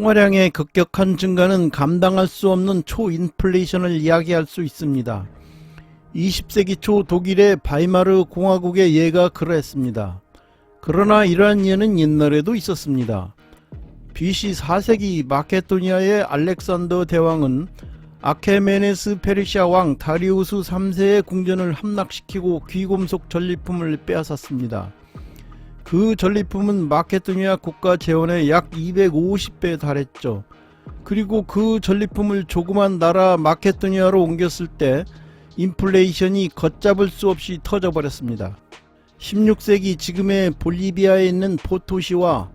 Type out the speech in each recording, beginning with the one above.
통화량의 급격한 증가는 감당할 수 없는 초인플레이션을 이야기할 수 있습니다. 20세기 초 독일의 바이마르 공화국의 예가 그러했습니다. 그러나 이러한 예는 옛날에도 있었습니다. BC 4세기 마케도니아의 알렉산더 대왕은 아케메네스 페르시아 왕 다리우스 3세의 궁전을 함락시키고 귀금속 전리품을 빼앗았습니다. 그 전리품은 마케도니아 국가 재원의 약 250배에 달했죠. 그리고 그 전리품을 조그만 나라 마케도니아로 옮겼을 때 인플레이션이 걷잡을 수 없이 터져버렸습니다. 16세기 지금의 볼리비아에 있는 포토시와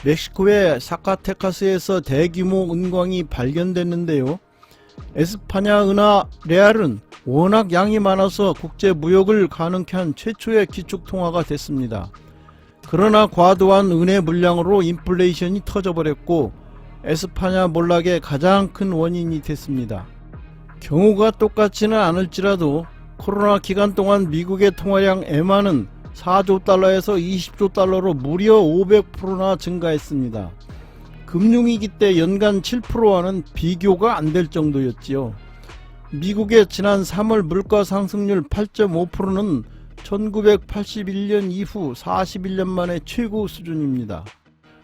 멕시코의 사카테카스에서 대규모 은광이 발견됐는데요. 에스파냐 은하 레알은 워낙 양이 많아서 국제 무역을 가능케 한 최초의 기축통화가 됐습니다. 그러나 과도한 은의 물량으로 인플레이션이 터져버렸고 에스파냐 몰락의 가장 큰 원인이 됐습니다. 경우가 똑같지는 않을지라도 코로나 기간 동안 미국의 통화량 에마는 4조 달러에서 20조 달러로 무려 500%나 증가했습니다. 금융위기 때 연간 7%와는 비교가 안 될 정도였지요. 미국의 지난 3월 물가 상승률 8.5%는 1981년 이후 41년 만에 최고 수준입니다.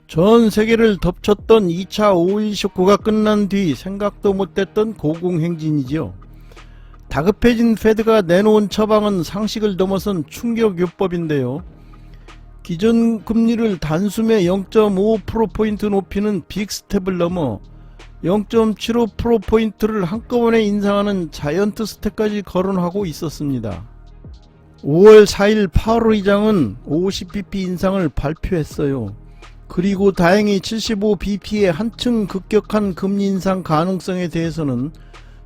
전 세계를 덮쳤던 2차 오일 쇼크가 끝난 뒤 생각도 못했던 고공행진이지요. 다급해진 페드가 내놓은 처방은 상식을 넘어선 충격요법인데요. 기존 금리를 단숨에 0.5%포인트 높이는 빅스텝을 넘어 0.75%포인트를 한꺼번에 인상하는 자이언트 스텝까지 거론하고 있었습니다. 5월 4일 파월 의장은 50bp 인상을 발표했어요. 그리고 다행히 75bp의 한층 급격한 금리 인상 가능성에 대해서는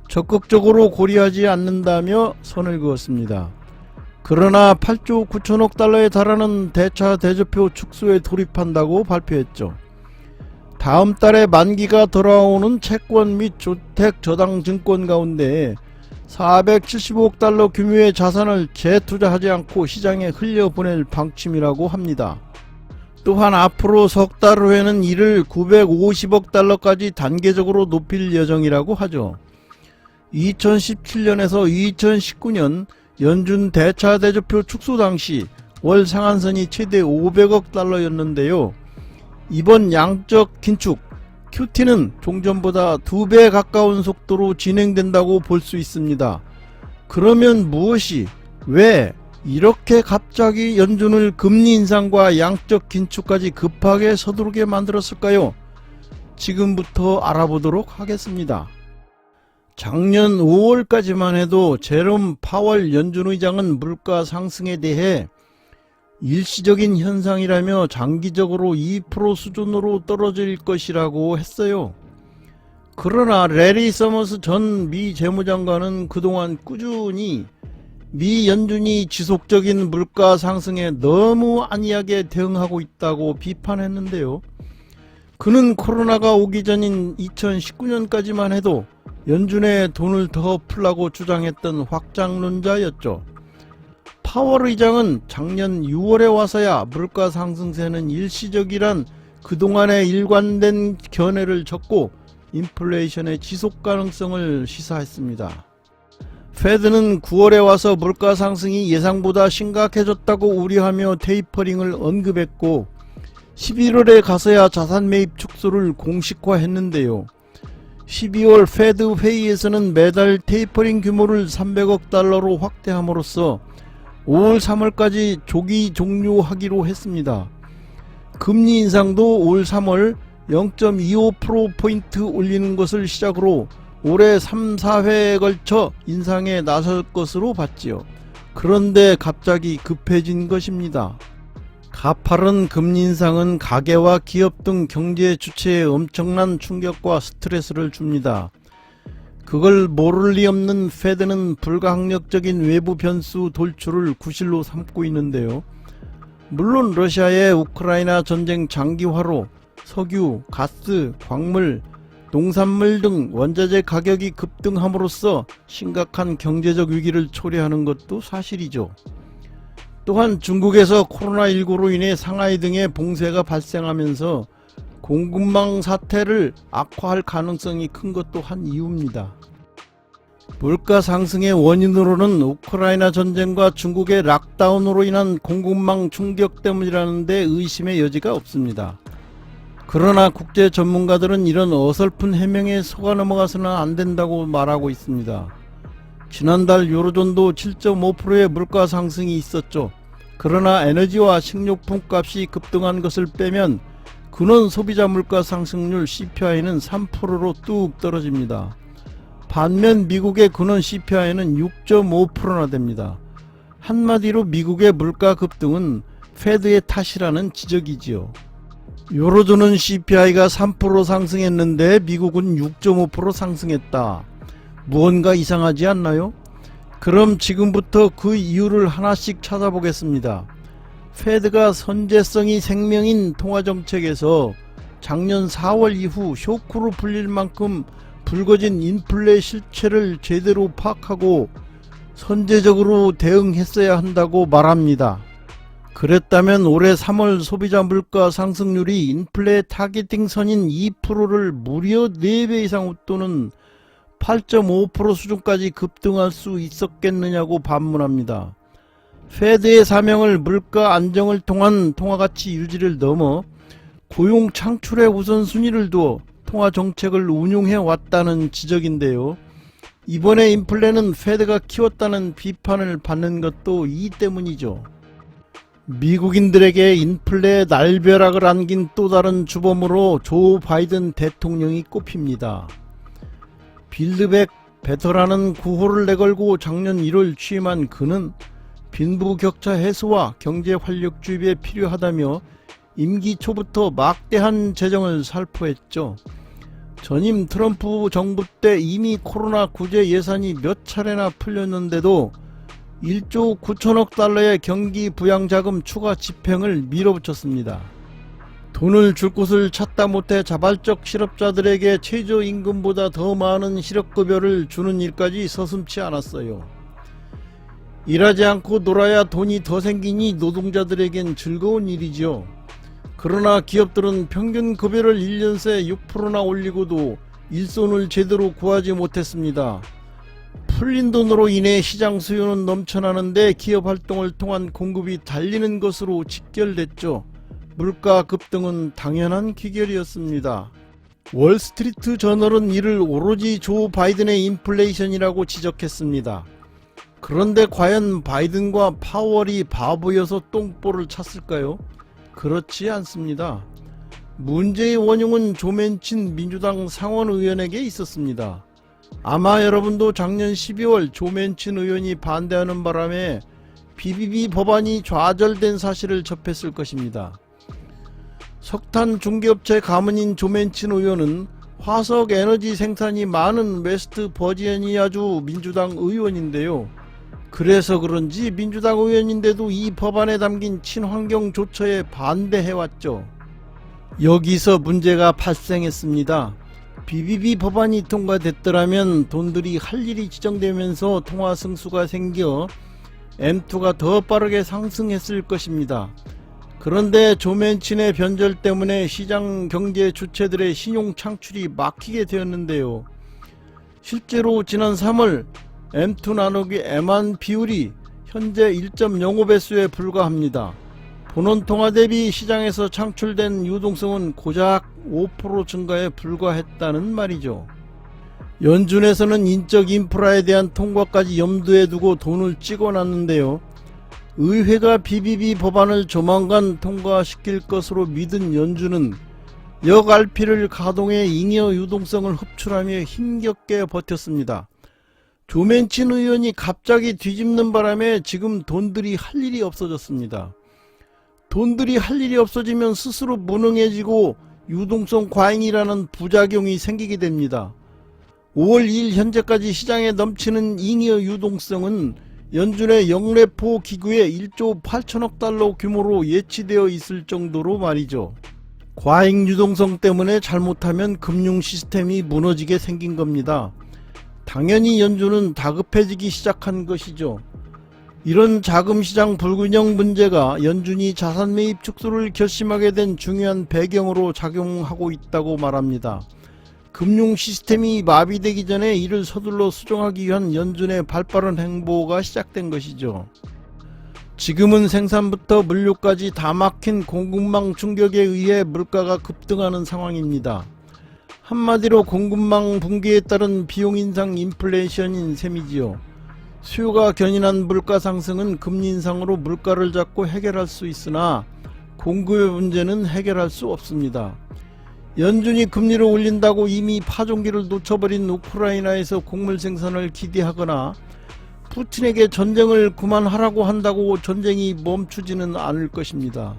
적극적으로 고려하지 않는다며 선을 그었습니다. 그러나 8조 9천억 달러에 달하는 대차 대조표 축소에 돌입한다고 발표했죠. 다음 달에 만기가 돌아오는 채권 및 주택 저당 증권 가운데 475억 달러 규모의 자산을 재투자하지 않고 시장에 흘려보낼 방침이라고 합니다. 또한 앞으로 석 달 후에는 이를 950억 달러까지 단계적으로 높일 예정이라고 하죠. 2017년에서 2019년 연준 대차 대조표 축소 당시 월 상한선이 최대 500억 달러였는데요. 이번 양적 긴축 QT는 종전보다 2배 가까운 속도로 진행된다고 볼 수 있습니다. 그러면 무엇이, 왜 이렇게 갑자기 연준을 금리 인상과 양적 긴축까지 급하게 서두르게 만들었을까요? 지금부터 알아보도록 하겠습니다. 작년 5월까지만 해도 제롬 파월 연준 의장은 물가 상승에 대해 일시적인 현상이라며 장기적으로 2% 수준으로 떨어질 것이라고 했어요. 그러나 레리 서머스 전 미 재무장관은 그동안 꾸준히 미 연준이 지속적인 물가 상승에 너무 안이하게 대응하고 있다고 비판했는데요. 그는 코로나가 오기 전인 2019년까지만 해도 연준에 돈을 더 풀라고 주장했던 확장론자였죠. 파월 의장은 작년 6월에 와서야 물가 상승세는 일시적이란 그동안의 일관된 견해를 젓고 인플레이션의 지속 가능성을 시사했습니다. 페드는 9월에 와서 물가 상승이 예상보다 심각해졌다고 우려하며 테이퍼링을 언급했고 11월에 가서야 자산 매입 축소를 공식화했는데요. 12월 페드 회의에서는 매달 테이퍼링 규모를 300억 달러로 확대함으로써 5월 3월까지 조기 종료하기로 했습니다. 금리 인상도 올 3월 0.25%포인트 올리는 것을 시작으로 올해 3, 4회에 걸쳐 인상에 나설 것으로 봤지요. 그런데 갑자기 급해진 것입니다. 가파른 금리 인상은 가계와 기업 등 경제 주체에 엄청난 충격과 스트레스를 줍니다. 그걸 모를 리 없는 페드는 불가항력적인 외부 변수 돌출을 구실로 삼고 있는데요. 물론 러시아의 우크라이나 전쟁 장기화로 석유, 가스, 광물, 농산물 등 원자재 가격이 급등함으로써 심각한 경제적 위기를 초래하는 것도 사실이죠. 또한 중국에서 코로나19로 인해 상하이 등의 봉쇄가 발생하면서 공급망 사태를 악화할 가능성이 큰 것도 한 이유입니다. 물가 상승의 원인으로는 우크라이나 전쟁과 중국의 락다운으로 인한 공급망 충격 때문이라는데 의심의 여지가 없습니다. 그러나 국제 전문가들은 이런 어설픈 해명에 속아 넘어가서는 안 된다고 말하고 있습니다. 지난달 유로존도 7.5%의 물가 상승이 있었죠. 그러나 에너지와 식료품 값이 급등한 것을 빼면 근원 소비자 물가 상승률 CPI는 3%로 뚝 떨어집니다. 반면 미국의 근원 CPI는 6.5%나 됩니다. 한마디로 미국의 물가 급등은 페드의 탓이라는 지적이지요. 유로존은 CPI가 3% 상승했는데 미국은 6.5% 상승했다. 무언가 이상하지 않나요? 그럼 지금부터 그 이유를 하나씩 찾아보겠습니다. 페드가 선제성이 생명인 통화정책에서 작년 4월 이후 쇼크로 불릴 만큼 불거진 인플레 실체를 제대로 파악하고 선제적으로 대응했어야 한다고 말합니다. 그랬다면 올해 3월 소비자 물가 상승률이 인플레 타겟팅 선인 2%를 무려 4배 이상 웃도는 8.5% 수준까지 급등할 수 있었겠느냐고 반문합니다. 페드의 사명을 물가 안정을 통한 통화가치 유지를 넘어 고용 창출의 우선순위를 두어 통화정책을 운용해 왔다는 지적인데요. 이번에 인플레는 페드가 키웠다는 비판을 받는 것도 이 때문이죠. 미국인들에게 인플레의 날벼락을 안긴 또 다른 주범으로 조 바이든 대통령이 꼽힙니다. 빌드백 베터라는 구호를 내걸고 작년 1월 취임한 그는 빈부격차 해소와 경제 활력 주입에 필요하다며 임기 초부터 막대한 재정을 살포했죠. 전임 트럼프 정부 때 이미 코로나 구제 예산이 몇 차례나 풀렸는데도 1조 9천억 달러의 경기 부양자금 추가 집행을 밀어붙였습니다. 돈을 줄 곳을 찾다 못해 자발적 실업자들에게 최저임금보다 더 많은 실업급여를 주는 일까지 서슴지 않았어요. 일하지 않고 놀아야 돈이 더 생기니 노동자들에겐 즐거운 일이죠. 그러나 기업들은 평균 급여를 1년 새 6%나 올리고도 일손을 제대로 구하지 못했습니다. 풀린 돈으로 인해 시장 수요는 넘쳐나는데 기업 활동을 통한 공급이 달리는 것으로 직결됐죠. 물가 급등은 당연한 귀결이었습니다. 월스트리트 저널은 이를 오로지 조 바이든의 인플레이션이라고 지적했습니다. 그런데 과연 바이든과 파월이 바보여서 똥볼을 찼을까요? 그렇지 않습니다. 문제의 원흉은 조 맨친 민주당 상원의원에게 있었습니다. 아마 여러분도 작년 12월 조 맨친 의원이 반대하는 바람에 BBB 법안이 좌절된 사실을 접했을 것입니다. 석탄 중개업체 가문인 조 맨친 의원은 화석 에너지 생산이 많은 웨스트 버지니아주 민주당 의원인데요. 그래서 그런지 민주당 의원인데도 이 법안에 담긴 친환경 조처에 반대해왔죠. 여기서 문제가 발생했습니다. BBB 법안이 통과됐더라면 돈들이 할 일이 지정되면서 통화 승수가 생겨 M2가 더 빠르게 상승했을 것입니다. 그런데 조 맨친의 변절 때문에 시장 경제 주체들의 신용 창출이 막히게 되었는데요. 실제로 지난 3월 M2 나누기 M1 비율이 현재 1.05배수에 불과합니다. 본원 통화 대비 시장에서 창출된 유동성은 고작 5% 증가에 불과했다는 말이죠. 연준에서는 인적 인프라에 대한 통과까지 염두에 두고 돈을 찍어놨는데요. 의회가 BBB 법안을 조만간 통과시킬 것으로 믿은 연준은 역RP를 가동해 잉여 유동성을 흡출하며 힘겹게 버텼습니다. 조 맨친 의원이 갑자기 뒤집는 바람에 지금 돈들이 할 일이 없어졌습니다. 돈들이 할 일이 없어지면 스스로 무능해지고 유동성 과잉이라는 부작용이 생기게 됩니다. 5월 2일 현재까지 시장에 넘치는 잉여 유동성은 연준의 영래포 기구에 1조 8천억 달러 규모로 예치되어 있을 정도로 말이죠. 과잉 유동성 때문에 잘못하면 금융 시스템이 무너지게 생긴 겁니다. 당연히 연준은 다급해지기 시작한 것이죠. 이런 자금시장 불균형 문제가 연준이 자산 매입 축소를 결심하게 된 중요한 배경으로 작용하고 있다고 말합니다. 금융 시스템이 마비되기 전에 이를 서둘러 수정하기 위한 연준의 발빠른 행보가 시작된 것이죠. 지금은 생산부터 물류까지 다 막힌 공급망 충격에 의해 물가가 급등하는 상황입니다. 한마디로 공급망 붕괴에 따른 비용 인상 인플레이션인 셈이지요. 수요가 견인한 물가 상승은 금리 인상으로 물가를 잡고 해결할 수 있으나 공급의 문제는 해결할 수 없습니다. 연준이 금리를 올린다고 이미 파종기를 놓쳐버린 우크라이나에서 곡물 생산을 기대하거나 푸틴에게 전쟁을 그만하라고 한다고 전쟁이 멈추지는 않을 것입니다.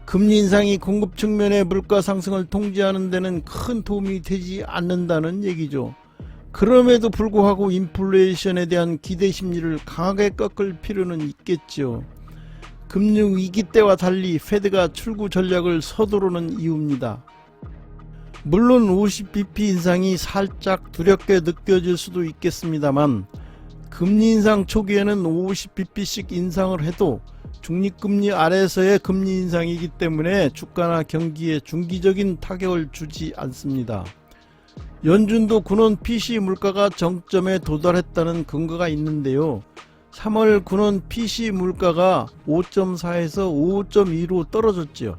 금리 인상이 공급 측면의 물가 상승을 통제하는 데는 큰 도움이 되지 않는다는 얘기죠. 그럼에도 불구하고 인플레이션에 대한 기대 심리를 강하게 꺾을 필요는 있겠죠. 금융 위기 때와 달리 페드가 출구 전략을 서두르는 이유입니다. 물론 50bp 인상이 살짝 두렵게 느껴질 수도 있겠습니다만 금리 인상 초기에는 50bp씩 인상을 해도 중립금리 아래에서의 금리 인상이기 때문에 주가나 경기에 중기적인 타격을 주지 않습니다. 연준도 군원 PC 물가가 정점에 도달했다는 근거가 있는데요. 3월 군원 PC 물가가 5.4에서 5.2로 떨어졌죠.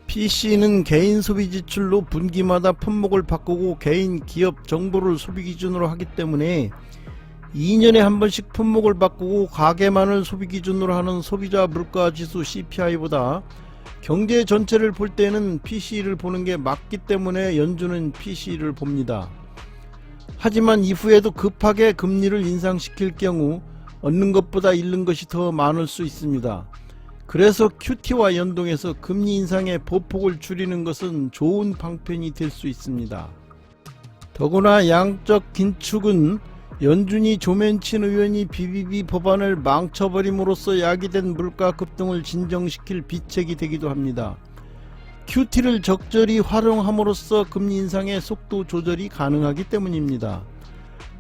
PC는 개인 소비 지출로 분기마다 품목을 바꾸고 개인 기업 정보를 소비 기준으로 하기 때문에 2년에 한 번씩 품목을 바꾸고 가계만을 소비 기준으로 하는 소비자 물가 지수 CPI보다 경제 전체를 볼 때는 PC를 보는 게 맞기 때문에 연준은 PC를 봅니다. 하지만 이후에도 급하게 금리를 인상시킬 경우 얻는 것보다 잃는 것이 더 많을 수 있습니다. 그래서 QT와 연동해서 금리 인상의 보폭을 줄이는 것은 좋은 방편이 될 수 있습니다. 더구나 양적 긴축은 연준이 조맨친 의원이 BBB 법안을 망쳐버림으로써 야기된 물가 급등을 진정시킬 비책이 되기도 합니다. QT를 적절히 활용함으로써 금리 인상의 속도 조절이 가능하기 때문입니다.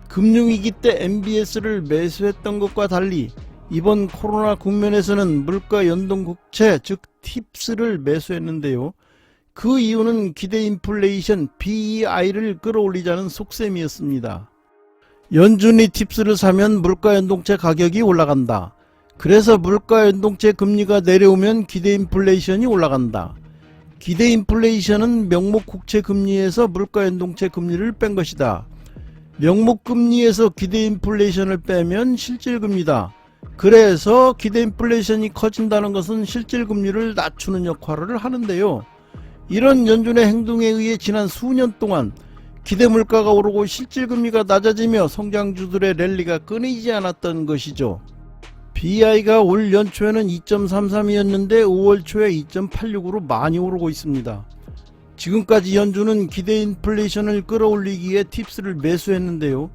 금융위기 때 MBS를 매수했던 것과 달리 이번 코로나 국면에서는 물가 연동 국채 즉 팁스를 매수했는데요. 그 이유는 기대 인플레이션 BEI를 끌어올리자는 속셈이었습니다. 연준이 팁스를 사면 물가연동체 가격이 올라간다. 그래서 물가연동체 금리가 내려오면 기대 인플레이션이 올라간다. 기대 인플레이션은 명목 국채 금리에서 물가연동체 금리를 뺀 것이다. 명목 금리에서 기대 인플레이션을 빼면 실질금리다. 그래서 기대 인플레이션이 커진다는 것은 실질금리를 낮추는 역할을 하는데요. 이런 연준의 행동에 의해 지난 수년 동안 기대 물가가 오르고 실질금리가 낮아지며 성장주들의 랠리가 끊이지 않았던 것이죠. BI가 올 연초에는 2.33이었는데 5월 초에 2.86으로 많이 오르고 있습니다. 지금까지 연준은 기대 인플레이션을 끌어올리기에 팁스를 매수했는데요.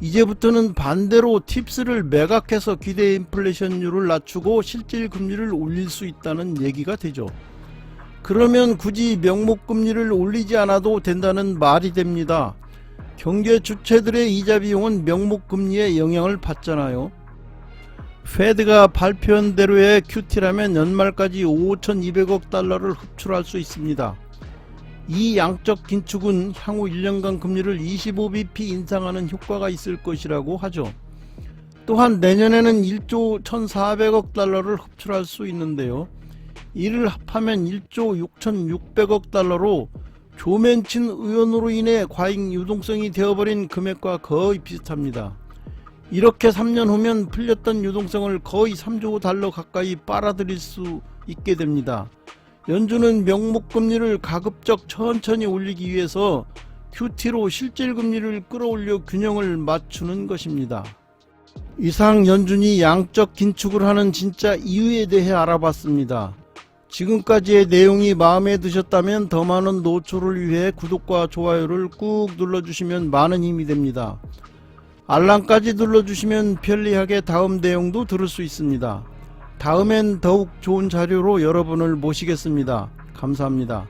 이제부터는 반대로 팁스를 매각해서 기대 인플레이션율을 낮추고 실질금리를 올릴 수 있다는 얘기가 되죠. 그러면 굳이 명목금리를 올리지 않아도 된다는 말이 됩니다. 경제 주체들의 이자 비용은 명목금리에 영향을 받잖아요. 페드가 발표한 대로의 QT라면 연말까지 5,200억 달러를 흡출할 수 있습니다. 이 양적 긴축은 향후 1년간 금리를 25bp 인상하는 효과가 있을 것이라고 하죠. 또한 내년에는 1조 1,400억 달러를 흡출할 수 있는데요. 이를 합하면 1조 6,600억 달러로 조맨친 의원으로 인해 과잉 유동성이 되어버린 금액과 거의 비슷합니다. 이렇게 3년 후면 풀렸던 유동성을 거의 3조 달러 가까이 빨아들일 수 있게 됩니다. 연준은 명목금리를 가급적 천천히 올리기 위해서 QT로 실질금리를 끌어올려 균형을 맞추는 것입니다. 이상 연준이 양적 긴축을 하는 진짜 이유에 대해 알아봤습니다. 지금까지의 내용이 마음에 드셨다면 더 많은 노초를 위해 구독과 좋아요를 꾹 눌러주시면 많은 힘이 됩니다. 알람까지 눌러주시면 편리하게 다음 내용도 들을 수 있습니다. 다음엔 더욱 좋은 자료로 여러분을 모시겠습니다. 감사합니다.